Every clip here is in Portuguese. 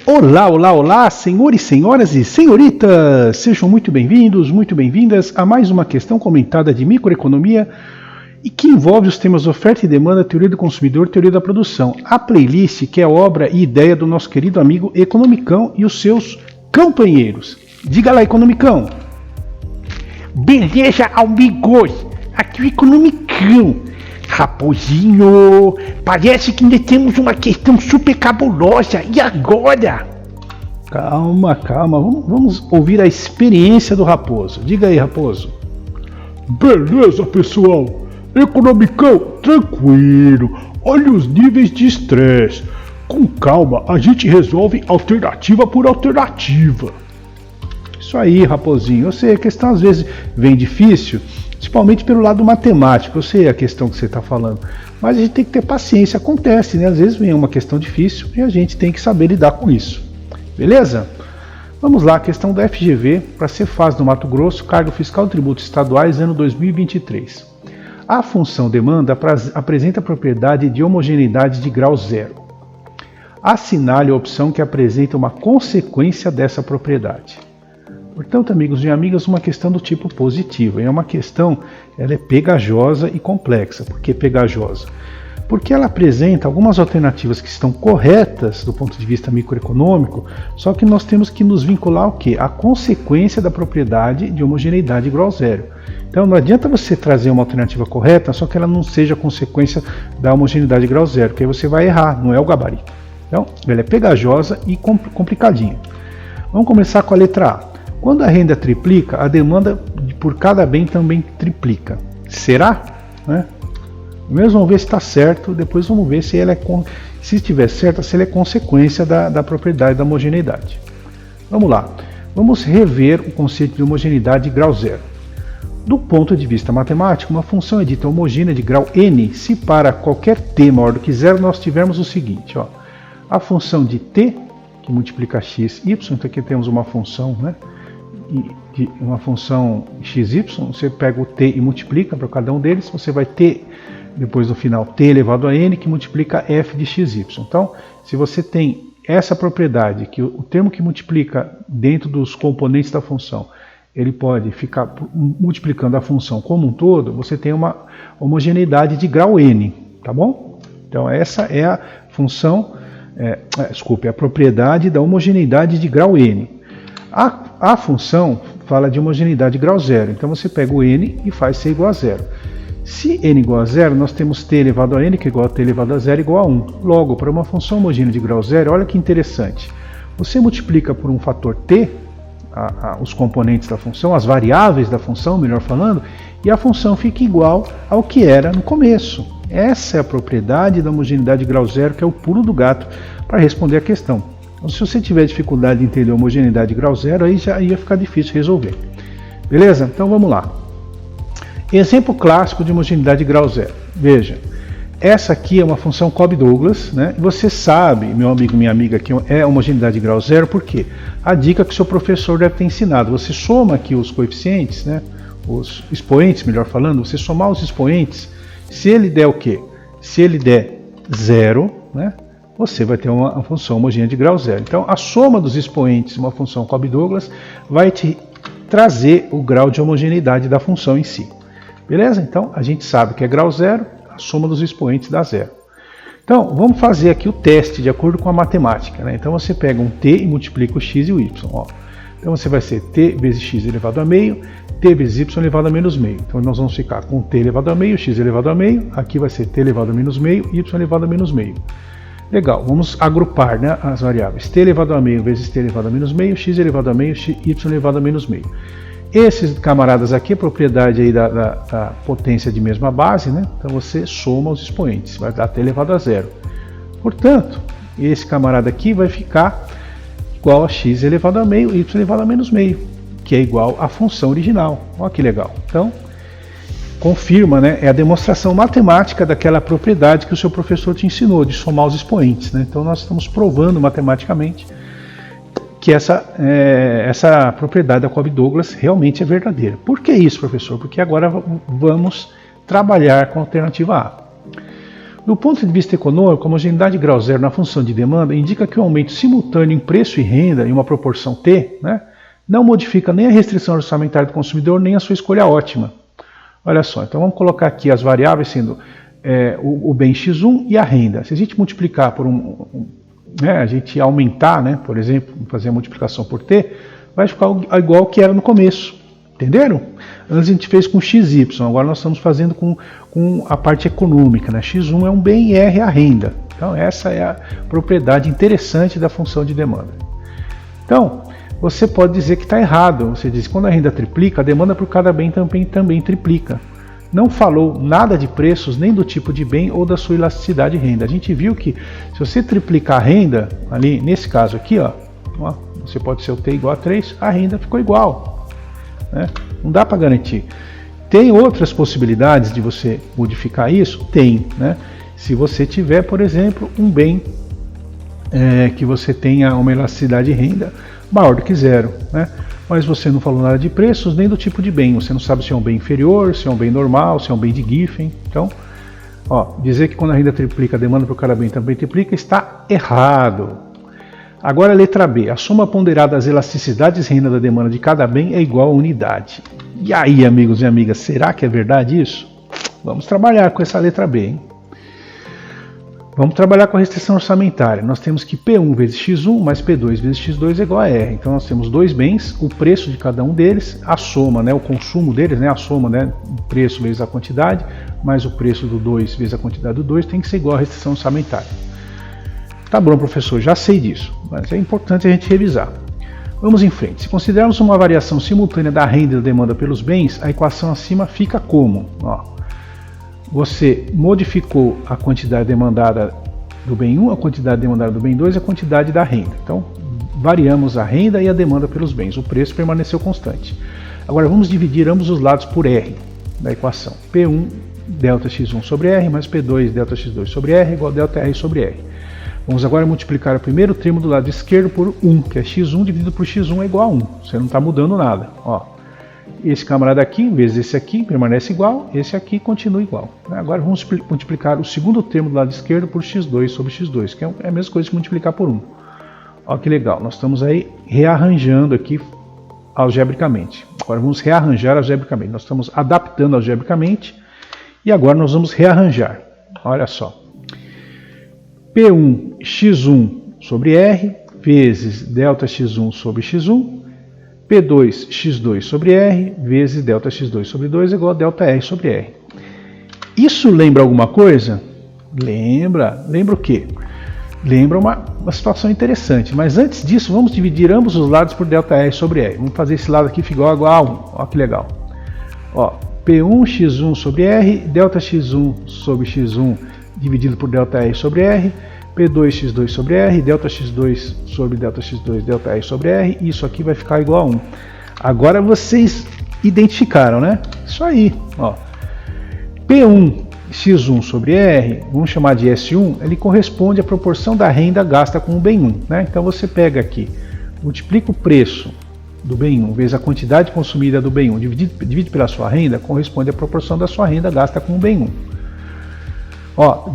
Olá, olá, olá, senhores, senhoras e senhoritas! Sejam muito bem-vindos, muito bem-vindas a mais uma questão comentada de microeconomia e que envolve os temas oferta e demanda, teoria do consumidor, teoria da produção. A playlist que é obra e ideia do nosso querido amigo Economicão e os seus companheiros. Diga lá, Economicão! Beleza, amigos! Aqui o Economicão. Raposinho, parece que ainda temos uma questão super cabulosa. E agora? Calma, vamos ouvir a experiência do Raposo. Diga aí, Raposo. Beleza, pessoal. Economicão, tranquilo. Olha os níveis de estresse. Com calma, a gente resolve alternativa por alternativa. Isso aí, Raposinho. Eu sei, a questão às vezes vem difícil, principalmente pelo lado matemático. Eu sei a questão que você está falando, mas a gente tem que ter paciência. Acontece, né? Às vezes vem uma questão difícil e a gente tem que saber lidar com isso. Beleza? Vamos lá, a questão da FGV para ser fase do Mato Grosso, cargo fiscal e tributos estaduais, ano 2023. A função demanda apresenta a propriedade de homogeneidade de grau zero. Assinale a opção que apresenta uma consequência dessa propriedade. Portanto, amigos e amigas, uma questão do tipo positivo. É uma questão, ela é pegajosa e complexa. Por que pegajosa? Porque ela apresenta algumas alternativas que estão corretas do ponto de vista microeconômico, só que nós temos que nos vincular ao quê? A consequência da propriedade de homogeneidade de grau zero. Então não adianta você trazer uma alternativa correta, só que ela não seja consequência da homogeneidade de grau zero, porque aí você vai errar, não é o gabarito. Então, ela é pegajosa e complicadinha. Vamos começar com a letra A. Quando a renda triplica, a demanda por cada bem também triplica. Será? Né? Primeiro vamos ver se está certo, depois vamos ver se se estiver certo, se ele é consequência da propriedade da homogeneidade. Vamos lá. Vamos rever o conceito de homogeneidade de grau zero. Do ponto de vista matemático, uma função é dita homogênea de grau n se para qualquer t maior do que zero nós tivermos o seguinte, ó, a função de t, que multiplica x, y, então aqui temos uma função, né? Uma função xy, você pega o t e multiplica para cada um deles, você vai ter, depois no final, t elevado a n, que multiplica f de xy. Então, se você tem essa propriedade, que o termo que multiplica dentro dos componentes da função, ele pode ficar multiplicando a função como um todo, você tem uma homogeneidade de grau n, tá bom? Então, essa é a função, a propriedade da homogeneidade de grau n. A função fala de homogeneidade de grau zero, então você pega o n e faz c igual a zero. Se n igual a zero, nós temos t elevado a n, que é igual a t elevado a zero, igual a 1. Logo, para uma função homogênea de grau zero, olha que interessante. Você multiplica por um fator t, os componentes da função, as variáveis da função, melhor falando, e a função fica igual ao que era no começo. Essa é a propriedade da homogeneidade de grau zero, que é o pulo do gato para responder a questão. Então, se você tiver dificuldade de entender a homogeneidade de grau zero, aí já ia ficar difícil resolver. Beleza? Então vamos lá. Exemplo clássico de homogeneidade de grau zero. Veja, essa aqui é uma função Cobb-Douglas, né? E você sabe, meu amigo, minha amiga, que é homogeneidade de grau zero, por quê? A dica que o seu professor deve ter ensinado. Você soma aqui os coeficientes, né? Os expoentes, melhor falando, você somar os expoentes, se ele der o quê? Se ele der zero, né? Você vai ter uma função homogênea de grau zero. Então, a soma dos expoentes de uma função Cobb-Douglas vai te trazer o grau de homogeneidade da função em si. Beleza? Então, a gente sabe que é grau zero, a soma dos expoentes dá zero. Então, vamos fazer aqui o teste de acordo com a matemática, né? Então, você pega um t e multiplica o x e o y. Ó. Então, você vai ser t vezes x elevado a meio, t vezes y elevado a menos meio. Então, nós vamos ficar com t elevado a meio, x elevado a meio. Aqui vai ser t elevado a menos meio, y elevado a menos meio. Legal, vamos agrupar, né, as variáveis. T elevado a meio vezes t elevado a menos meio, x elevado a meio, y elevado a menos meio. Esses camaradas aqui, a propriedade aí da potência de mesma base, né? Então você soma os expoentes, vai dar t elevado a zero. Portanto, esse camarada aqui vai ficar igual a x elevado a meio, y elevado a menos meio, que é igual à função original. Olha que legal. Então, confirma, né? É a demonstração matemática daquela propriedade que o seu professor te ensinou, de somar os expoentes, né? Então nós estamos provando matematicamente que essa propriedade da Cobb-Douglas realmente é verdadeira. Por que isso, professor? Porque agora vamos trabalhar com a alternativa A. Do ponto de vista econômico, a homogeneidade de grau zero na função de demanda indica que o aumento simultâneo em preço e renda em uma proporção T, né, não modifica nem a restrição orçamentária do consumidor, nem a sua escolha ótima. Olha só, então vamos colocar aqui as variáveis sendo o bem X1 e a renda. Se a gente multiplicar por a gente aumentar, né, por exemplo, fazer a multiplicação por T, vai ficar igual ao que era no começo. Entenderam? Antes a gente fez com XY, agora nós estamos fazendo com a parte econômica, né? X1 é um bem e R é a renda. Então essa é a propriedade interessante da função de demanda. Então, você pode dizer que está errado. Você diz que quando a renda triplica, a demanda por cada bem também triplica. Não falou nada de preços, nem do tipo de bem ou da sua elasticidade de renda. A gente viu que se você triplicar a renda, ali nesse caso aqui, ó, você pode ser o T igual a 3, a renda ficou igual. Né? Não dá para garantir. Tem outras possibilidades de você modificar isso? Tem. Né? Se você tiver, por exemplo, um bem que você tenha uma elasticidade de renda maior do que zero, né? Mas você não falou nada de preços nem do tipo de bem. Você não sabe se é um bem inferior, se é um bem normal, se é um bem de Giffen. Então, dizer que quando a renda triplica, a demanda por cada bem também triplica, está errado. Agora a letra B. A soma ponderada das elasticidades de renda da demanda de cada bem é igual a unidade. E aí, amigos e amigas, será que é verdade isso? Vamos trabalhar com essa letra B, hein? Vamos trabalhar com a restrição orçamentária. Nós temos que P1 vezes X1 mais P2 vezes X2 é igual a R. Então nós temos dois bens, o preço de cada um deles, a soma, né, o consumo deles, né, a soma, né, o preço vezes a quantidade, mais o preço do 2 vezes a quantidade do 2 tem que ser igual à restrição orçamentária. Tá bom, professor, já sei disso, mas é importante a gente revisar. Vamos em frente. Se considerarmos uma variação simultânea da renda e da demanda pelos bens, a equação acima fica como? Você modificou a quantidade demandada do bem 1, a quantidade demandada do bem 2 e a quantidade da renda. Então, variamos a renda e a demanda pelos bens. O preço permaneceu constante. Agora, vamos dividir ambos os lados por R da equação. P1 delta X1 sobre R mais P2 delta X2 sobre R igual a delta R sobre R. Vamos agora multiplicar o primeiro termo do lado esquerdo por 1, que é X1 dividido por X1 é igual a 1. Você não está mudando nada. Esse camarada aqui, em vez desse aqui, permanece igual, esse aqui continua igual. Agora vamos multiplicar o segundo termo do lado esquerdo por x2 sobre x2, que é a mesma coisa que multiplicar por 1. Olha que legal, nós estamos aí rearranjando aqui algebricamente. Agora vamos rearranjar algebricamente. Nós estamos adaptando algebricamente e agora nós vamos rearranjar. Olha só. P1 x1 sobre R vezes delta x1 sobre x1 P2 x2 sobre R vezes delta x2 sobre 2 é igual a delta R sobre R. Isso lembra alguma coisa? Lembra. Lembra o quê? Lembra uma situação interessante. Mas antes disso, vamos dividir ambos os lados por delta R sobre R. Vamos fazer esse lado aqui igual a 1. Olha que legal. P1 x1 sobre R, delta x1 sobre x1 dividido por delta R sobre R. P2 x2 sobre R, delta x2 sobre delta x2, delta R sobre R, isso aqui vai ficar igual a 1. Agora vocês identificaram, né? Isso aí, P1 x1 sobre R, vamos chamar de S1, ele corresponde à proporção da renda gasta com o bem 1, né? Então você pega aqui, multiplica o preço do bem 1 vezes a quantidade consumida do bem 1, divide pela sua renda, corresponde à proporção da sua renda gasta com o bem 1.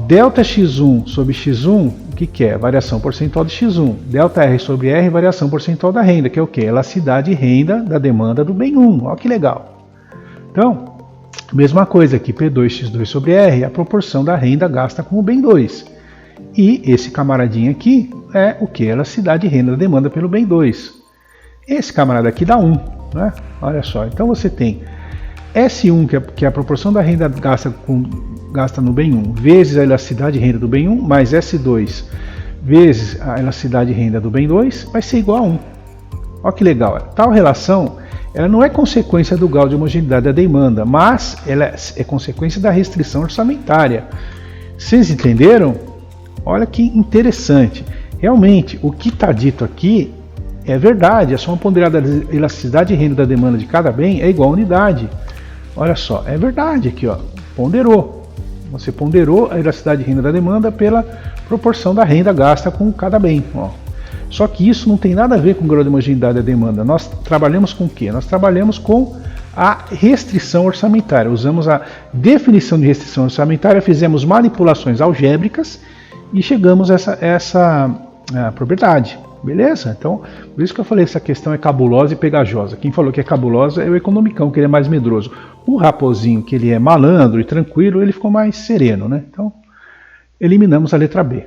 Delta x1 sobre x1, o que é? Variação percentual de x1. Delta R sobre R, variação percentual da renda, que é o que? Elasticidade e renda da demanda do bem 1. Olha que legal. Então, mesma coisa aqui, P2 x2 sobre R, a proporção da renda gasta com o bem 2. E esse camaradinho aqui é o que? Elasticidade e renda da demanda pelo bem 2. Esse camarada aqui dá 1. Né? Olha só, então você tem S1, que é a proporção da renda gasta no bem 1, vezes a elasticidade de renda do bem 1, mais S2 vezes a elasticidade de renda do bem 2, vai ser igual a 1. Olha que legal. Tal relação ela não é consequência do grau de homogeneidade da demanda, mas ela é consequência da restrição orçamentária. Vocês entenderam? Olha que interessante. Realmente, o que está dito aqui é verdade. A soma ponderada da elasticidade de renda da demanda de cada bem é igual a unidade. Olha só, é verdade aqui, ponderou. Você ponderou a elasticidade de renda da demanda pela proporção da renda gasta com cada bem. Só que isso não tem nada a ver com o grau de homogeneidade da demanda. Nós trabalhamos com o quê? Nós trabalhamos com a restrição orçamentária. Usamos a definição de restrição orçamentária, fizemos manipulações algébricas e chegamos a essa propriedade. Beleza? Então, por isso que eu falei que essa questão é cabulosa e pegajosa. Quem falou que é cabulosa é o economicão, que ele é mais medroso. O raposinho, que ele é malandro e tranquilo, ele ficou mais sereno, né? Então, eliminamos a letra B.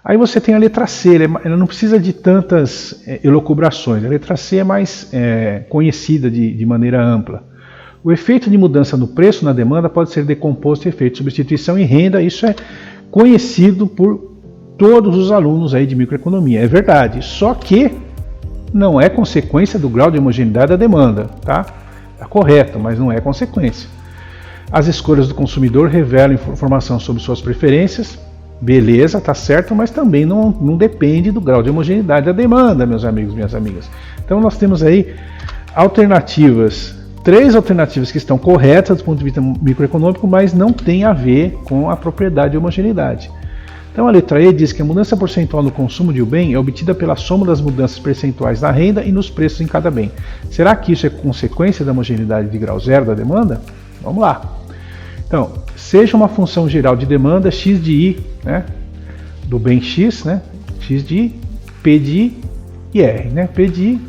Aí você tem a letra C, ela não precisa de tantas elucubrações. A letra C é mais conhecida de maneira ampla. O efeito de mudança no preço na demanda pode ser decomposto em efeito de substituição e renda. Isso é conhecido por todos os alunos aí de microeconomia. É verdade, só que não é consequência do grau de homogeneidade da demanda, tá? Tá correto, mas não é consequência. As escolhas do consumidor revelam informação sobre suas preferências. Beleza, tá certo, mas também não depende do grau de homogeneidade da demanda, meus amigos, minhas amigas. Então nós temos aí alternativas, 3 alternativas que estão corretas do ponto de vista microeconômico, mas não tem a ver com a propriedade de homogeneidade. Então a letra E diz que a mudança percentual no consumo de um bem é obtida pela soma das mudanças percentuais na renda e nos preços em cada bem. Será que isso é consequência da homogeneidade de grau zero da demanda? Vamos lá. Então, seja uma função geral de demanda x de i, né, do bem x, né, x de i, p de i e r, né, p de i,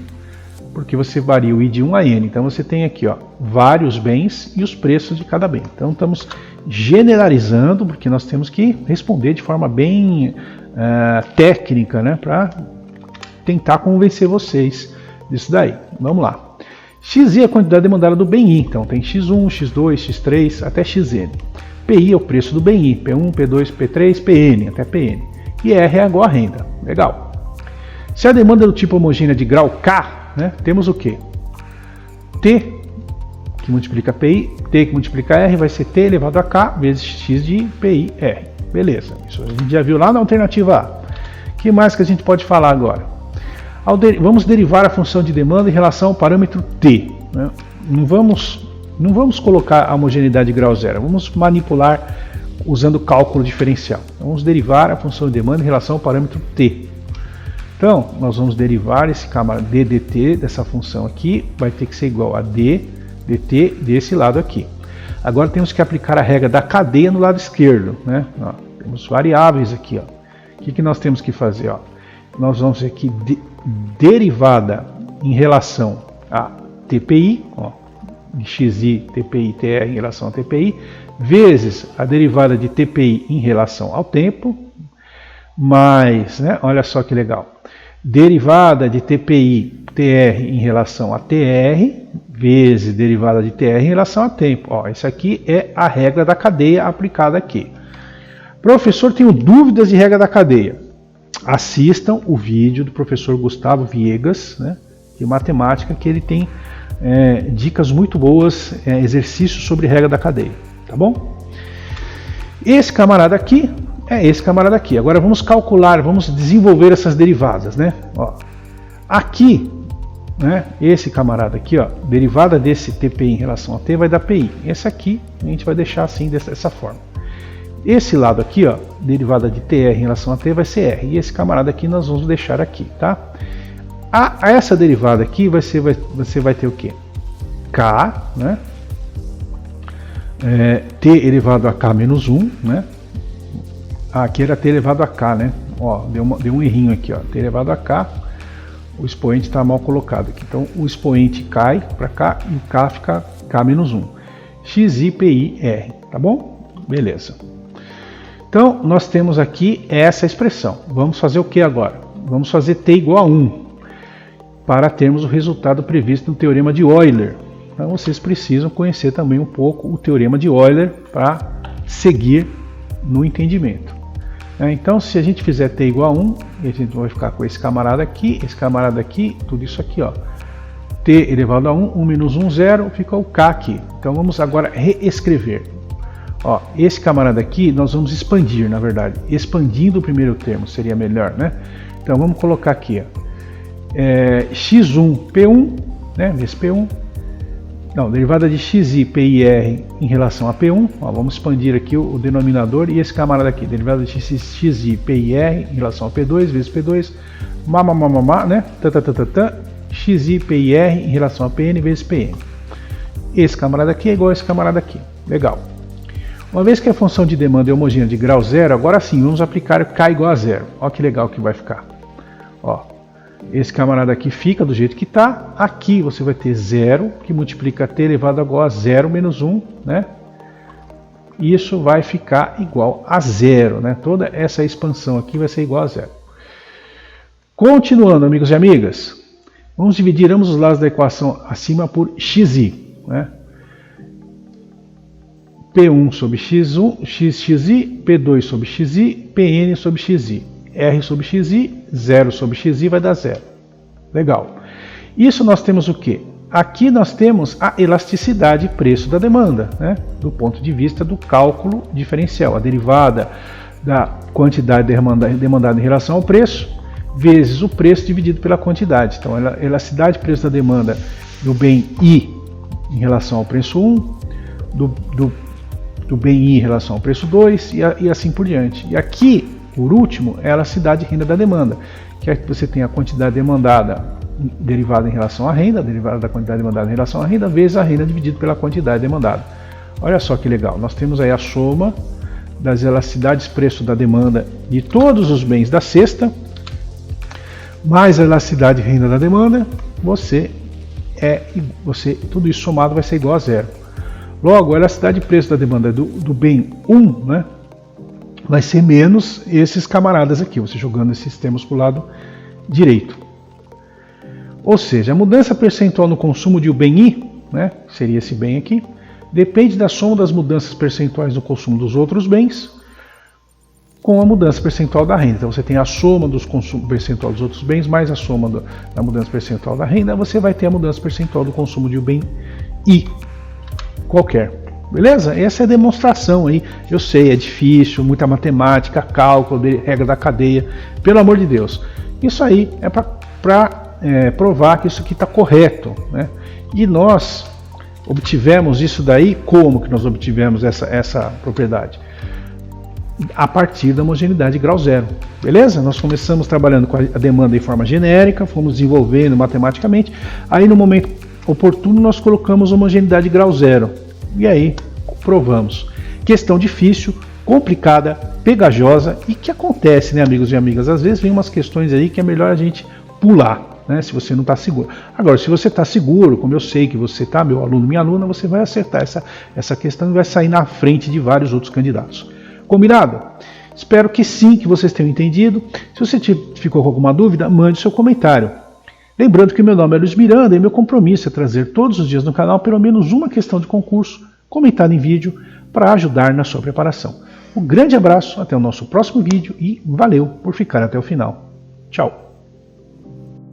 porque você varia o i de 1 a n. Então você tem aqui, ó, vários bens e os preços de cada bem. Então estamos generalizando, porque nós temos que responder de forma bem técnica, né, para tentar convencer vocês disso daí. Vamos lá. Xi é a quantidade demandada do bem I, então tem x1, x2, x3 até xn. PI é o preço do bem I, P1, P2, P3, PN até PN. E R é igual a renda. Legal. Se a demanda é do tipo homogênea de grau K, né, temos o quê? T, que multiplica PI, T que multiplica R, vai ser T elevado a K vezes X de PI R. Beleza, isso a gente já viu lá na alternativa A. O que mais que a gente pode falar agora? Vamos derivar a função de demanda em relação ao parâmetro T. Né? Não vamos colocar a homogeneidade de grau zero, vamos manipular usando o cálculo diferencial. Então, vamos derivar a função de demanda em relação ao parâmetro T. Então, nós vamos derivar esse camarada d dt dessa função aqui, vai ter que ser igual a d dt desse lado aqui. Agora temos que aplicar a regra da cadeia no lado esquerdo. Né? Ó, temos variáveis aqui. Ó. O que nós temos que fazer? Ó? Nós vamos aqui derivada em relação a TPI, ó, de xi, TPI, TR em relação a TPI, vezes a derivada de TPI em relação ao tempo, mais, né, olha só que legal, derivada de TPI, TR em relação a TR, vezes derivada de TR em relação a tempo. Ó, isso aqui é a regra da cadeia aplicada aqui. Professor, tenho dúvidas de regra da cadeia. Assistam o vídeo do professor Gustavo Viegas, né, de matemática, que ele tem dicas muito boas, exercícios sobre regra da cadeia, tá bom? Esse camarada aqui é esse camarada aqui. Agora vamos calcular, vamos desenvolver essas derivadas, né? Ó, aqui, né, esse camarada aqui, ó, derivada desse TPI em relação a T vai dar PI. Esse aqui a gente vai deixar assim dessa forma. Esse lado aqui, ó, derivada de TR em relação a T vai ser R. E esse camarada aqui nós vamos deixar aqui, tá? Essa derivada aqui você vai ter o quê? K, né? T elevado a K menos 1, né? Aqui era T elevado a K, né? Ó, deu um errinho aqui, ó. T elevado a K, o expoente está mal colocado aqui. Então o expoente cai para cá e o K fica K menos 1. Xi, PI, R, tá bom? Beleza. Então, nós temos aqui essa expressão. Vamos fazer o que agora? Vamos fazer t igual a 1, para termos o resultado previsto no Teorema de Euler. Então, vocês precisam conhecer também um pouco o Teorema de Euler para seguir no entendimento. Então, se a gente fizer t igual a 1, a gente vai ficar com esse camarada aqui, tudo isso aqui, ó. T elevado a 1, 1 menos 1, 0, fica o K aqui. Então, vamos agora reescrever. Ó, esse camarada aqui nós vamos expandir, na verdade, expandindo o primeiro termo seria melhor, né? Então vamos colocar aqui, ó, x1 p1, né? Esse p1, não, derivada de xi pir em relação a p1, ó, vamos expandir aqui o denominador e esse camarada aqui, derivada de xi pir em relação a p2 vezes p2, né? Xi pir em relação a pn vezes pn. esse camarada aqui é igual a esse camarada aqui. Legal. Uma vez que a função de demanda é homogênea de grau zero, agora sim, vamos aplicar K igual a zero. Olha que legal que vai ficar. Ó, esse camarada aqui fica do jeito que está. Aqui você vai ter 0, que multiplica t elevado a 0 menos 1, né? Isso vai ficar igual a 0, né? Toda essa expansão aqui vai ser igual a 0. Continuando, amigos e amigas, vamos dividir ambos os lados da equação acima por xi, né? P1 sobre x1, xi, P2 sobre xi, Pn sobre xi. R sobre xi, 0 sobre xi vai dar 0. Legal. Isso nós temos o quê? Aqui nós temos a elasticidade preço da demanda, né? Do ponto de vista do cálculo diferencial, a derivada da quantidade demandada em relação ao preço, vezes o preço dividido pela quantidade. Então, a elasticidade preço da demanda do bem I em relação ao preço 1, do bem I em relação ao preço 2 e assim por diante. E aqui, por último, é a elasticidade renda da demanda, que é que você tem a quantidade demandada derivada em relação à renda, derivada da quantidade demandada em relação à renda, vezes a renda dividido pela quantidade demandada. Olha só que legal, nós temos aí a soma das elasticidades preço da demanda de todos os bens da cesta, mais a elasticidade renda da demanda, tudo isso somado vai ser igual a 0. Logo, a elasticidade preço da demanda do bem 1, né, vai ser menos esses camaradas aqui, você jogando esses termos para o lado direito. Ou seja, a mudança percentual no consumo de o bem I, né, seria esse bem aqui, depende da soma das mudanças percentuais no consumo dos outros bens com a mudança percentual da renda. Então você tem a soma dos consumos percentual dos outros bens mais a soma da mudança percentual da renda, você vai ter a mudança percentual do consumo de um bem I qualquer. Beleza? Essa é a demonstração aí. Eu sei, é difícil, muita matemática, cálculo, regra da cadeia. Pelo amor de Deus. Isso aí é para provar que isso aqui está correto, né? E nós obtivemos isso daí, como que nós obtivemos essa propriedade? A partir da homogeneidade de grau zero, beleza? Nós começamos trabalhando com a demanda em forma genérica, fomos desenvolvendo matematicamente, aí no momento oportuno nós colocamos homogeneidade de grau zero, e aí provamos. Questão difícil, complicada, pegajosa, e que acontece, né, amigos e amigas? Às vezes vem umas questões aí que é melhor a gente pular, né, se você não está seguro. Agora, se você está seguro, como eu sei que você está, meu aluno, minha aluna, você vai acertar essa questão e vai sair na frente de vários outros candidatos. Combinado? Espero que sim, que vocês tenham entendido. Se você ficou com alguma dúvida, mande seu comentário. Lembrando que meu nome é Luiz Miranda e meu compromisso é trazer todos os dias no canal pelo menos uma questão de concurso comentada em vídeo para ajudar na sua preparação. Um grande abraço, até o nosso próximo vídeo e valeu por ficar até o final. Tchau!